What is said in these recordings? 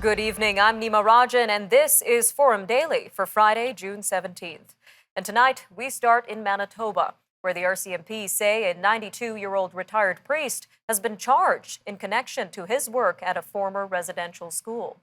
Good evening, I'm Nima Rajan, and this is Forum Daily for Friday, June 17th. And tonight, we start in Manitoba, where the RCMP say a 92-year-old retired priest has been charged in connection to his work at a former residential school.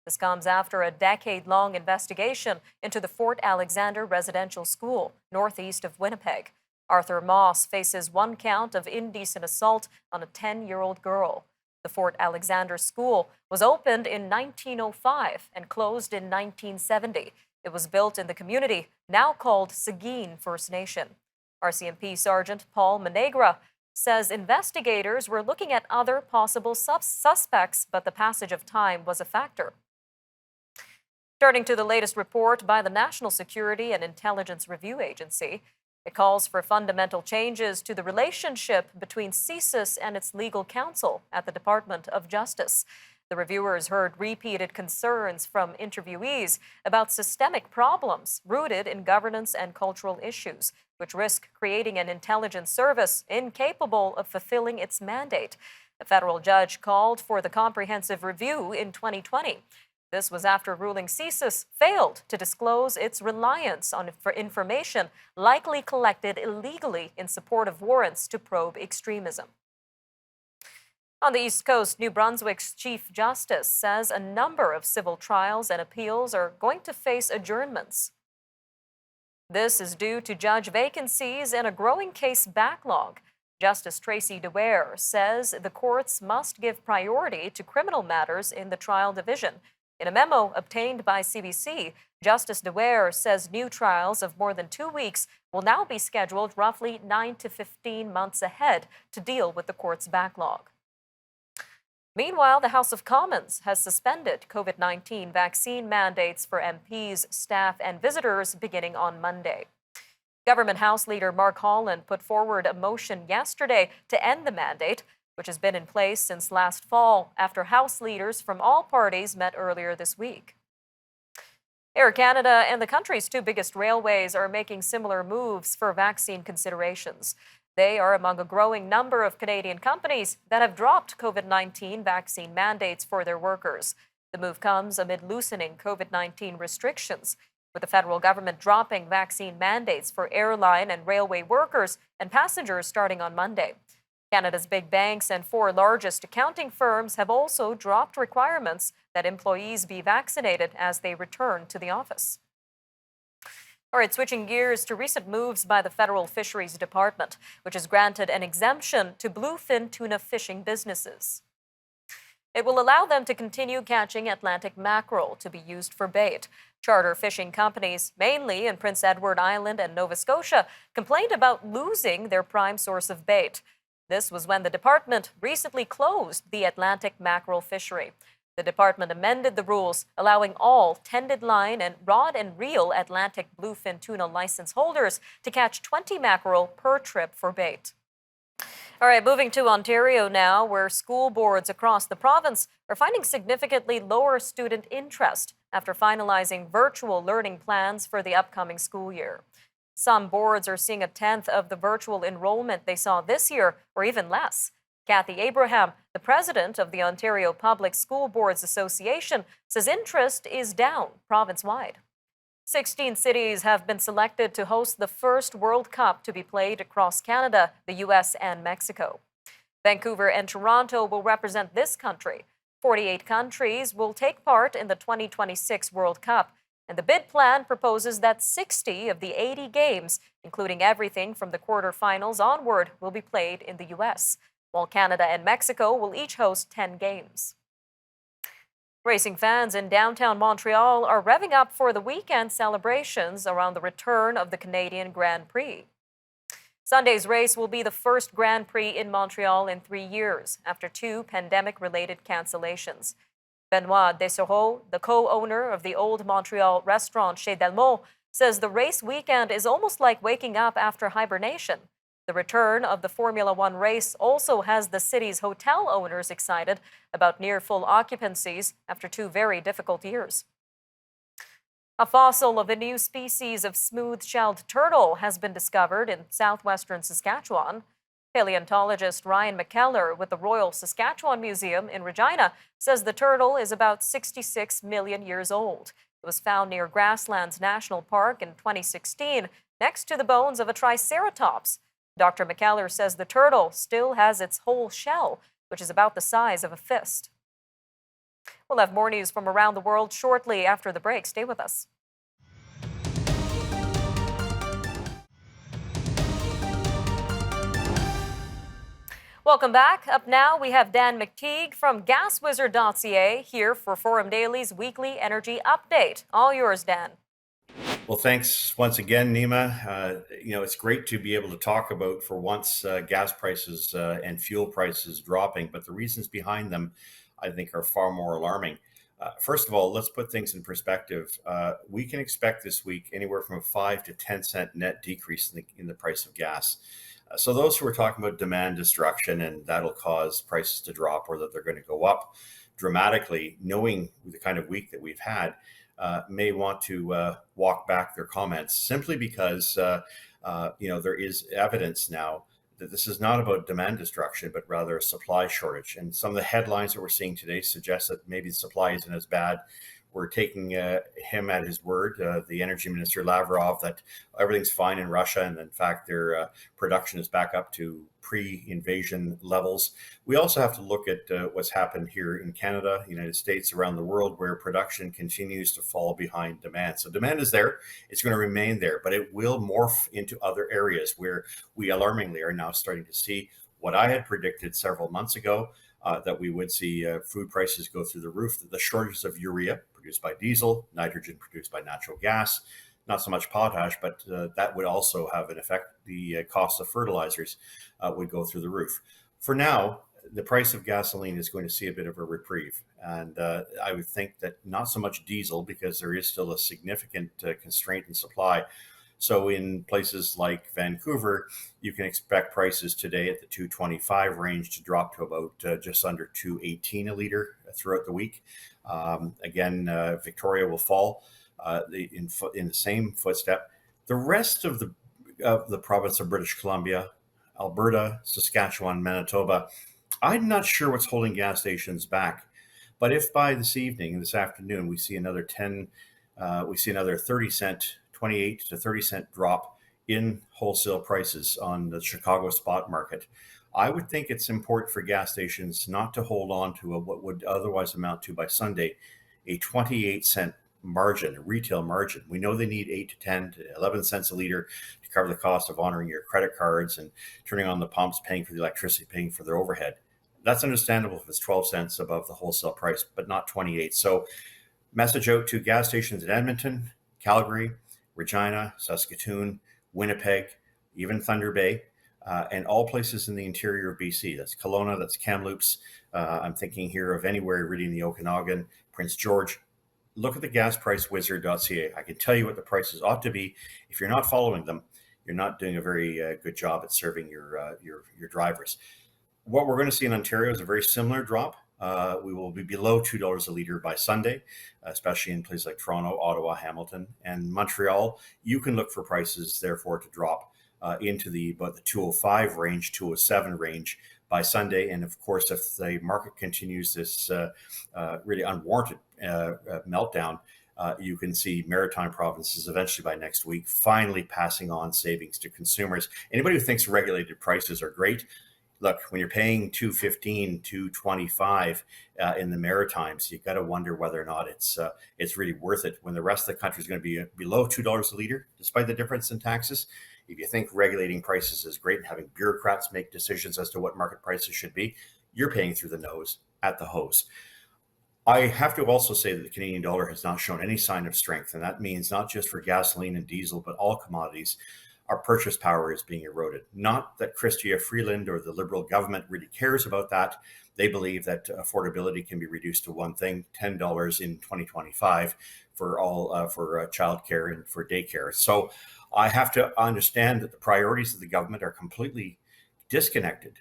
This comes after a decade-long investigation into the Fort Alexander Residential School, northeast of Winnipeg. Arthur Moss faces one count of indecent assault on a 10-year-old girl. The Fort Alexander School was opened in 1905 and closed in 1970. It was built in the community now called Seguin First Nation. RCMP Sergeant Paul Menegra says investigators were looking at other possible suspects, but the passage of time was a factor. Turning to the latest report by the National Security and Intelligence Review Agency, it calls for fundamental changes to the relationship between CSIS and its legal counsel at the Department of Justice. The reviewers heard repeated concerns from interviewees about systemic problems rooted in governance and cultural issues, which risk creating an intelligence service incapable of fulfilling its mandate. A federal judge called for the comprehensive review in 2020. This was after ruling CSIS failed to disclose its reliance on information likely collected illegally in support of warrants to probe extremism. On the East Coast, New Brunswick's Chief Justice says a number of civil trials and appeals are going to face adjournments. This is due to judge vacancies and a growing case backlog. Justice Tracy DeWare says the courts must give priority to criminal matters in the trial division. In a memo obtained by CBC, Justice DeWare says new trials of more than 2 weeks will now be scheduled roughly 9 to 15 months ahead to deal with the court's backlog. Meanwhile, the House of Commons has suspended COVID-19 vaccine mandates for MPs, staff, and visitors beginning on Monday. Government House Leader Mark Holland put forward a motion yesterday to end the mandate, which has been in place since last fall after House leaders from all parties met earlier this week. Air Canada and the country's two biggest railways are making similar moves for vaccine considerations. They are among a growing number of Canadian companies that have dropped COVID-19 vaccine mandates for their workers. The move comes amid loosening COVID-19 restrictions, with the federal government dropping vaccine mandates for airline and railway workers and passengers starting on Monday. Canada's big banks and 4 largest accounting firms have also dropped requirements that employees be vaccinated as they return to the office. All right, switching gears to recent moves by the Federal Fisheries Department, which has granted an exemption to bluefin tuna fishing businesses. It will allow them to continue catching Atlantic mackerel to be used for bait. Charter fishing companies, mainly in Prince Edward Island and Nova Scotia, complained about losing their prime source of bait. This was when the department recently closed the Atlantic mackerel fishery. The department amended the rules, allowing all tended line and rod and reel Atlantic bluefin tuna license holders to catch 20 mackerel per trip for bait. All right, moving to Ontario now, where school boards across the province are finding significantly lower student interest after finalizing virtual learning plans for the upcoming school year. Some boards are seeing 1/10 of the virtual enrollment they saw this year, or even less. Kathy Abraham, the president of the Ontario Public School Boards Association, says interest is down province-wide. 16 cities have been selected to host the first World Cup to be played across Canada, the U.S., and Mexico. Vancouver and Toronto will represent this country. 48 countries will take part in the 2026 World Cup, and the bid plan proposes that 60 of the 80 games, including everything from the quarterfinals onward, will be played in the U.S., while Canada and Mexico will each host 10 games. Racing fans in downtown Montreal are revving up for the weekend celebrations around the return of the Canadian Grand Prix. Sunday's race will be the first Grand Prix in Montreal in 3 years, after 2 pandemic-related cancellations. Benoit Dessereau, the co-owner of the Old Montreal restaurant Chez Delmont, says the race weekend is almost like waking up after hibernation. The return of the Formula One race also has the city's hotel owners excited about near-full occupancies after 2 very difficult years. A fossil of a new species of smooth-shelled turtle has been discovered in southwestern Saskatchewan. Paleontologist Ryan McKellar with the Royal Saskatchewan Museum in Regina says the turtle is about 66 million years old. It was found near Grasslands National Park in 2016, next to the bones of a triceratops. Dr. McKellar says the turtle still has its whole shell, which is about the size of a fist. We'll have more news from around the world shortly after the break. Stay with us. Welcome back. Up now, we have Dan McTeague from GasWizard.ca here for Forum Daily's weekly energy update. All yours, Dan. Well, thanks once again, Nima. It's great to be able to talk about, for once, gas prices and fuel prices dropping, but the reasons behind them, I think, are far more alarming. First of all, let's put things in perspective. We can expect this week anywhere from a 5 to 10 cent net decrease in the price of gas. So those who are talking about demand destruction and that'll cause prices to drop or that they're going to go up dramatically, knowing the kind of week that we've had, may want to walk back their comments simply because there is evidence now that this is not about demand destruction, but rather a supply shortage. And some of the headlines that we're seeing today suggest that maybe the supply isn't as bad. We're taking him at his word, the energy minister Lavrov, that everything's fine in Russia, and in fact their production is back up to pre-invasion levels. We also have to look at what's happened here in Canada, United States, around the world, where production continues to fall behind demand. So demand is there, it's going to remain there, but it will morph into other areas where we alarmingly are now starting to see what I had predicted several months ago, that we would see food prices go through the roof, that the shortages of urea produced by diesel, nitrogen produced by natural gas, not so much potash, but that would also have an effect. The cost of fertilizers would go through the roof. For now, the price of gasoline is going to see a bit of a reprieve. And I would think that not so much diesel, because there is still a significant constraint in supply. So in places like Vancouver, you can expect prices today at the 225 range to drop to about just under 218 a liter throughout the week. Again, Victoria will fall in the same footstep. The rest of the province of British Columbia, Alberta, Saskatchewan, Manitoba, I'm not sure what's holding gas stations back. But if by this afternoon, we see another 30 cent, 28 to 30 cent drop in wholesale prices on the Chicago spot market, I would think it's important for gas stations not to hold on to what would otherwise amount to, by Sunday, a 28 cent margin, a retail margin. We know they need 8 to 10 to 11 cents a liter to cover the cost of honoring your credit cards and turning on the pumps, paying for the electricity, paying for their overhead. That's understandable if it's 12 cents above the wholesale price, but not 28. So message out to gas stations in Edmonton, Calgary, Regina, Saskatoon, Winnipeg, even Thunder Bay, and all places in the interior of BC. That's Kelowna, that's Kamloops. I'm thinking here of anywhere really in the Okanagan, Prince George. Look at the gaspricewizard.ca. I can tell you what the prices ought to be. If you're not following them, you're not doing a very good job at serving your drivers. What we're going to see in Ontario is a very similar drop. We will be below $2 a liter by Sunday, especially in places like Toronto, Ottawa, Hamilton, and Montreal. You can look for prices, therefore, to drop into about the 205 range, 207 range by Sunday. And of course, if the market continues this really unwarranted meltdown, you can see maritime provinces eventually by next week finally passing on savings to consumers. Anybody who thinks regulated prices are great, look, when you're paying $2.15, $2.25 in the Maritimes, you've got to wonder whether or not it's really worth it when the rest of the country is going to be below $2 a liter, despite the difference in taxes. If you think regulating prices is great and having bureaucrats make decisions as to what market prices should be, you're paying through the nose at the hose. I have to also say that the Canadian dollar has not shown any sign of strength, and that means not just for gasoline and diesel, but all commodities. Our purchase power is being eroded. Not that Chrystia Freeland or the Liberal government really cares about that. They believe that affordability can be reduced to one thing: $10 in 2025 for all for childcare and for daycare. So I have to understand that the priorities of the government are completely disconnected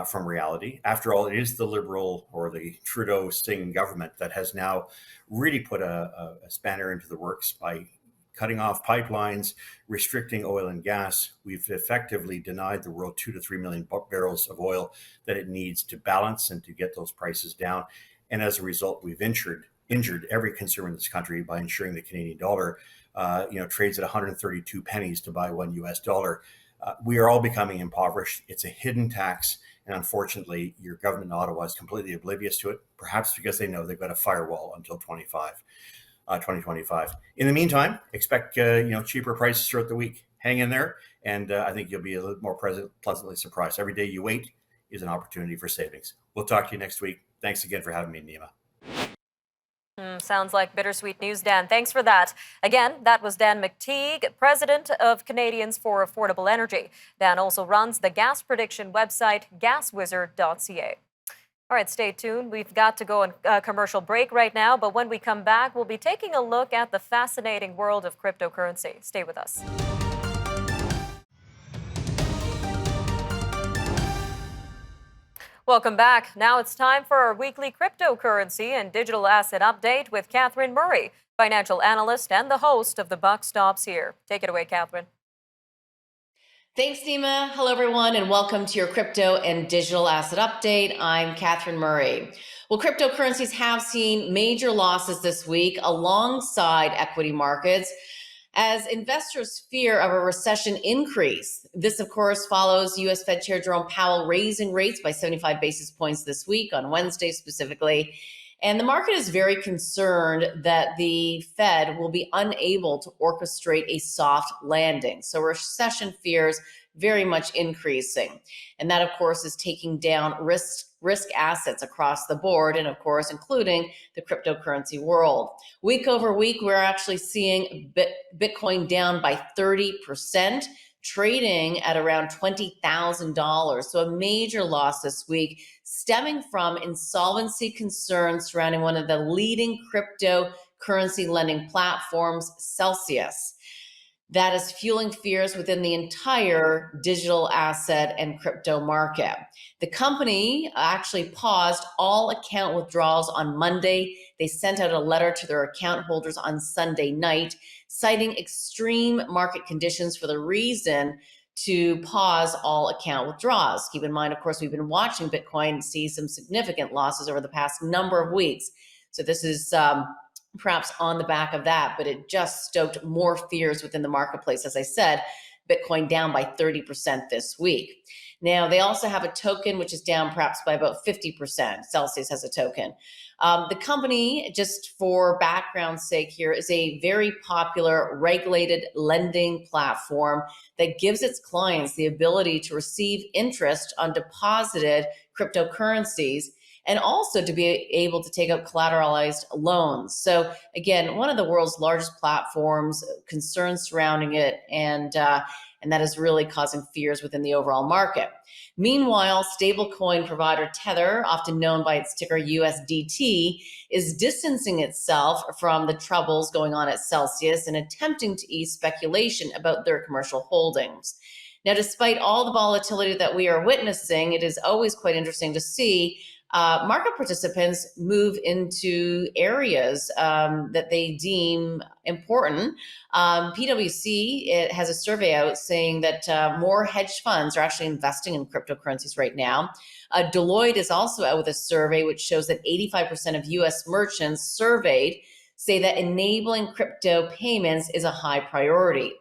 from reality. After all, it is the Liberal or the Trudeau-Singh government that has now really put a spanner into the works by cutting off pipelines, restricting oil and gas. We've effectively denied the world 2 to 3 million barrels of oil that it needs to balance and to get those prices down. And as a result, we've injured every consumer in this country by ensuring the Canadian dollar, trades at 132 pennies to buy $1. We are all becoming impoverished. It's a hidden tax. And unfortunately, your government in Ottawa is completely oblivious to it, perhaps because they know they've got a firewall until 2025. In the meantime, expect cheaper prices throughout the week. Hang in there, and I think you'll be a little more pleasantly surprised. Every day you wait is an opportunity for savings. We'll talk to you next week. Thanks again for having me, Nima. Sounds like bittersweet news, Dan. Thanks for that. Again, that was Dan McTeague, president of Canadians for Affordable Energy. Dan also runs the gas prediction website, gaswizard.ca. All right, stay tuned. We've got to go on a commercial break right now, but when we come back, we'll be taking a look at the fascinating world of cryptocurrency. Stay with us. Welcome back. Now it's time for our weekly cryptocurrency and digital asset update with Catherine Murray, financial analyst and the host of The Buck Stops Here. Take it away, Catherine. Thanks, Nima. Hello, everyone, and welcome to your crypto and digital asset update. I'm Catherine Murray. Well, cryptocurrencies have seen major losses this week alongside equity markets as investors' fear of a recession increase. This, of course, follows U.S. Fed Chair Jerome Powell raising rates by 75 basis points this week, on Wednesday specifically. And the market is very concerned that the Fed will be unable to orchestrate a soft landing. So recession fears very much increasing. And that, of course, is taking down risk assets across the board, and of course, including the cryptocurrency world. Week over week, we're actually seeing Bitcoin down by 30%, trading at around $20,000. So a major loss this week, stemming from insolvency concerns surrounding one of the leading cryptocurrency lending platforms, Celsius. That is fueling fears within the entire digital asset and crypto market. The company actually paused all account withdrawals on Monday. They sent out a letter to their account holders on Sunday night, citing extreme market conditions for the reason to pause all account withdrawals. Keep in mind, of course, we've been watching Bitcoin see some significant losses over the past number of weeks. So this is perhaps on the back of that, but it just stoked more fears within the marketplace. As I said, Bitcoin down by 30% this week. Now, they also have a token which is down perhaps by about 50%. Celsius has a token. The company, just for background's sake here, is a very popular regulated lending platform that gives its clients the ability to receive interest on deposited cryptocurrencies and also to be able to take out collateralized loans. So again, one of the world's largest platforms, concerns surrounding it, and that is really causing fears within the overall market. Meanwhile, stablecoin provider Tether, often known by its ticker USDT, is distancing itself from the troubles going on at Celsius and attempting to ease speculation about their commercial holdings. Now, despite all the volatility that we are witnessing, it is always quite interesting to see market participants move into areas that they deem important. PwC, it has a survey out saying that more hedge funds are actually investing in cryptocurrencies right now. Deloitte is also out with a survey which shows that 85% of US merchants surveyed say that enabling crypto payments is a high priority.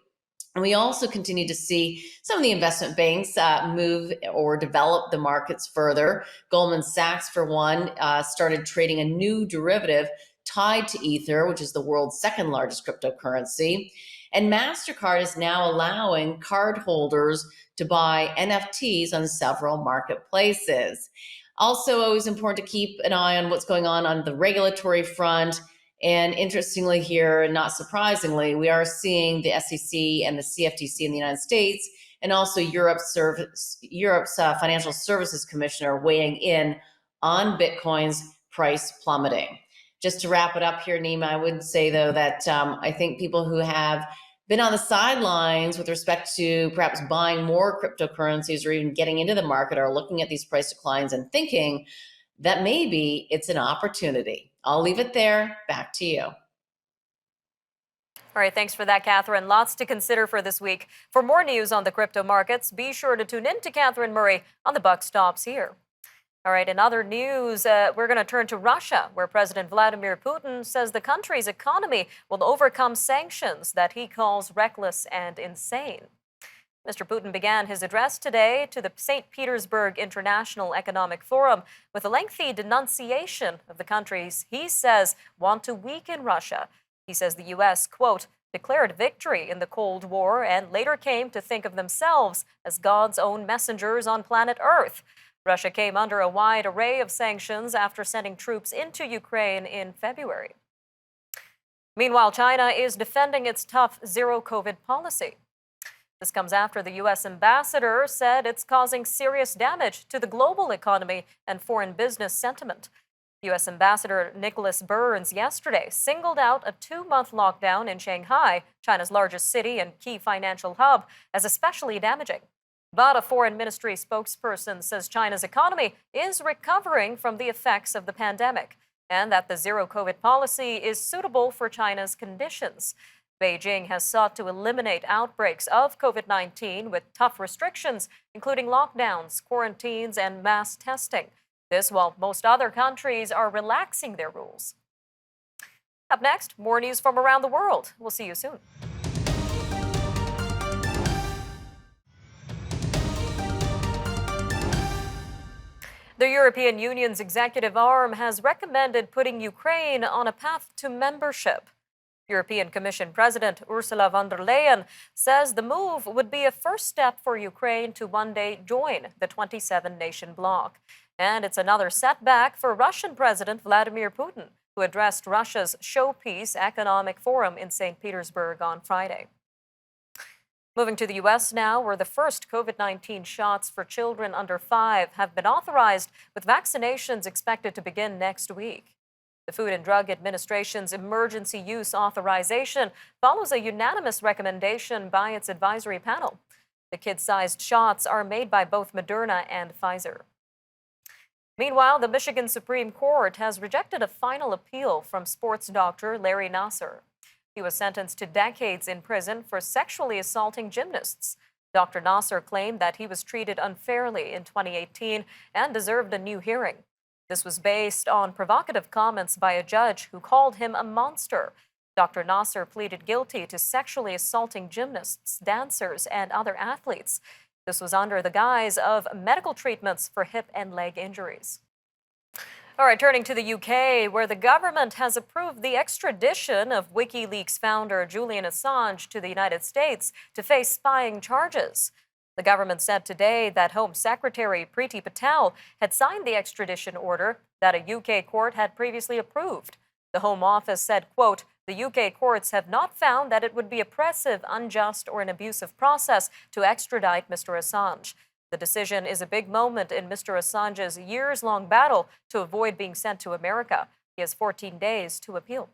And we also continue to see some of the investment banks move or develop the markets further. Goldman Sachs, for one, started trading a new derivative tied to Ether, which is the world's second largest cryptocurrency. And MasterCard is now allowing cardholders to buy NFTs on several marketplaces. Also, always important to keep an eye on what's going on the regulatory front. And interestingly here, and not surprisingly, we are seeing the SEC and the CFTC in the United States, and also Europe's Financial Services Commissioner weighing in on Bitcoin's price plummeting. Just to wrap it up here, Nima, I would say, though, that I think people who have been on the sidelines with respect to perhaps buying more cryptocurrencies or even getting into the market are looking at these price declines and thinking that maybe it's an opportunity. I'll leave it there. Back to you. All right, thanks for that, Catherine. Lots to consider for this week. For more news on the crypto markets, be sure to tune in to Catherine Murray on The Buck Stops Here. All right, in other news, we're going to turn to Russia, where President Vladimir Putin says the country's economy will overcome sanctions that he calls reckless and insane. Mr. Putin began his address today to the St. Petersburg International Economic Forum with a lengthy denunciation of the countries he says want to weaken Russia. He says the U.S., quote, declared victory in the Cold War and later came to think of themselves as God's own messengers on planet Earth. Russia came under a wide array of sanctions after sending troops into Ukraine in February. Meanwhile, China is defending its tough zero-COVID policy. This comes after the U.S. ambassador said it's causing serious damage to the global economy and foreign business sentiment. U.S. Ambassador Nicholas Burns yesterday singled out a 2-month lockdown in Shanghai, China's largest city and key financial hub, as especially damaging. But a foreign ministry spokesperson says China's economy is recovering from the effects of the pandemic and that the zero-COVID policy is suitable for China's conditions. Beijing has sought to eliminate outbreaks of COVID-19 with tough restrictions, including lockdowns, quarantines, and mass testing. This while most other countries are relaxing their rules. Up next, more news from around the world. We'll see you soon. The European Union's executive arm has recommended putting Ukraine on a path to membership. European Commission President Ursula von der Leyen says the move would be a first step for Ukraine to one day join the 27-nation bloc. And it's another setback for Russian President Vladimir Putin, who addressed Russia's Showpiece Economic Forum in St. Petersburg on Friday. Moving to the U.S. now, where the first COVID-19 shots for children under 5 have been authorized, with vaccinations expected to begin next week. The Food and Drug Administration's emergency use authorization follows a unanimous recommendation by its advisory panel. The kid-sized shots are made by both Moderna and Pfizer. Meanwhile, the Michigan Supreme Court has rejected a final appeal from sports doctor Larry Nassar. He was sentenced to decades in prison for sexually assaulting gymnasts. Dr. Nassar claimed that he was treated unfairly in 2018 and deserved a new hearing. This was based on provocative comments by a judge who called him a monster. Dr. Nassar pleaded guilty to sexually assaulting gymnasts, dancers, and other athletes. This was under the guise of medical treatments for hip and leg injuries. All right, turning to the UK, where the government has approved the extradition of WikiLeaks founder Julian Assange to the United States to face spying charges. The government said today that Home Secretary Priti Patel had signed the extradition order that a UK court had previously approved. The Home Office said, quote, the UK courts have not found that it would be oppressive, unjust, or an abusive process to extradite Mr. Assange. The decision is a big moment in Mr. Assange's years-long battle to avoid being sent to America. He has 14 days to appeal.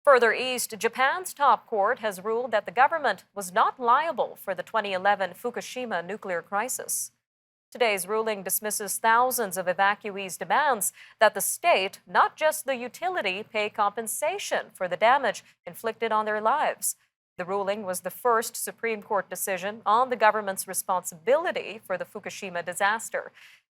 Further east, Japan's top court has ruled that the government was not liable for the 2011 Fukushima nuclear crisis. Today's ruling dismisses thousands of evacuees' demands that the state, not just the utility, pay compensation for the damage inflicted on their lives. The ruling was the first Supreme Court decision on the government's responsibility for the Fukushima disaster.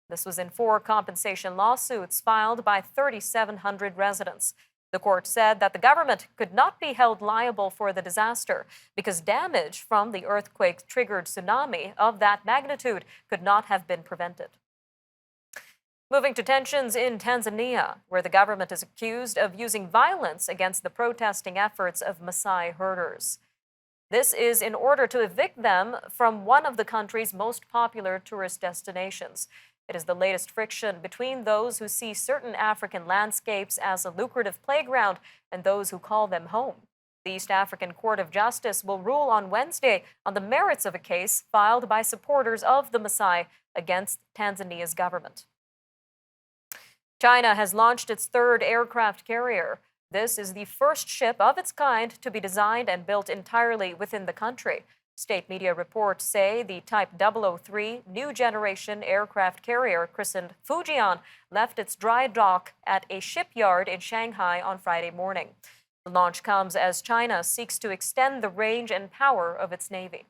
This was in 4 compensation lawsuits filed by 3,700 residents. The court said that the government could not be held liable for the disaster because damage from the earthquake-triggered tsunami of that magnitude could not have been prevented. Moving to tensions in Tanzania, where the government is accused of using violence against the protesting efforts of Maasai herders. This is in order to evict them from one of the country's most popular tourist destinations. It is the latest friction between those who see certain African landscapes as a lucrative playground and those who call them home. The East African Court of Justice will rule on Wednesday on the merits of a case filed by supporters of the Maasai against Tanzania's government. China has launched its 3rd aircraft carrier. This is the first ship of its kind to be designed and built entirely within the country. State media reports say the Type 003 new generation aircraft carrier, christened Fujian, left its dry dock at a shipyard in Shanghai on Friday morning. The launch comes as China seeks to extend the range and power of its Navy.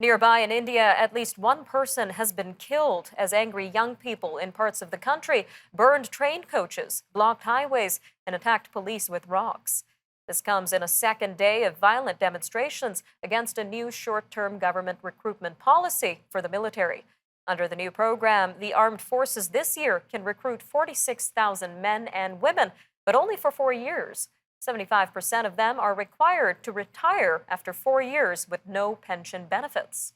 Nearby in India, at least one person has been killed as angry young people in parts of the country burned train coaches, blocked highways, and attacked police with rocks. This comes in a second day of violent demonstrations against a new short-term government recruitment policy for the military. Under the new program, the armed forces this year can recruit 46,000 men and women, but only for 4 years. 75% of them are required to retire after 4 years with no pension benefits.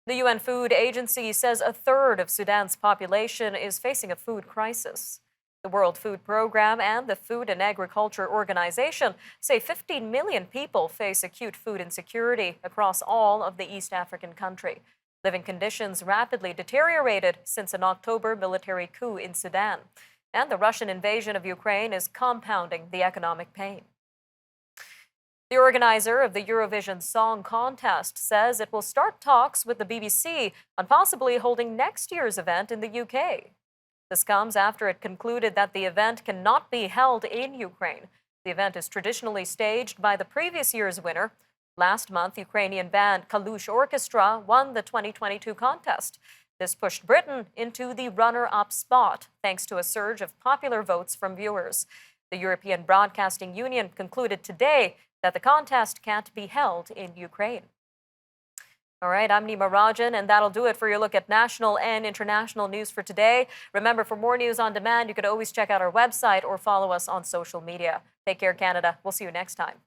The UN Food Agency says a third of Sudan's population is facing a food crisis. The World Food Program and the Food and Agriculture Organization say 15 million people face acute food insecurity across all of the East African country. Living conditions rapidly deteriorated since an October military coup in Sudan. And the Russian invasion of Ukraine is compounding the economic pain. The organizer of the Eurovision Song Contest says it will start talks with the BBC on possibly holding next year's event in the UK. This comes after it concluded that the event cannot be held in Ukraine. The event is traditionally staged by the previous year's winner. Last month, Ukrainian band Kalush Orchestra won the 2022 contest. This pushed Britain into the runner-up spot, thanks to a surge of popular votes from viewers. The European Broadcasting Union concluded today that the contest can't be held in Ukraine. All right, I'm Nima Rajan, and that'll do it for your look at national and international news for today. Remember, for more news on demand, you could always check out our website or follow us on social media. Take care, Canada. We'll see you next time.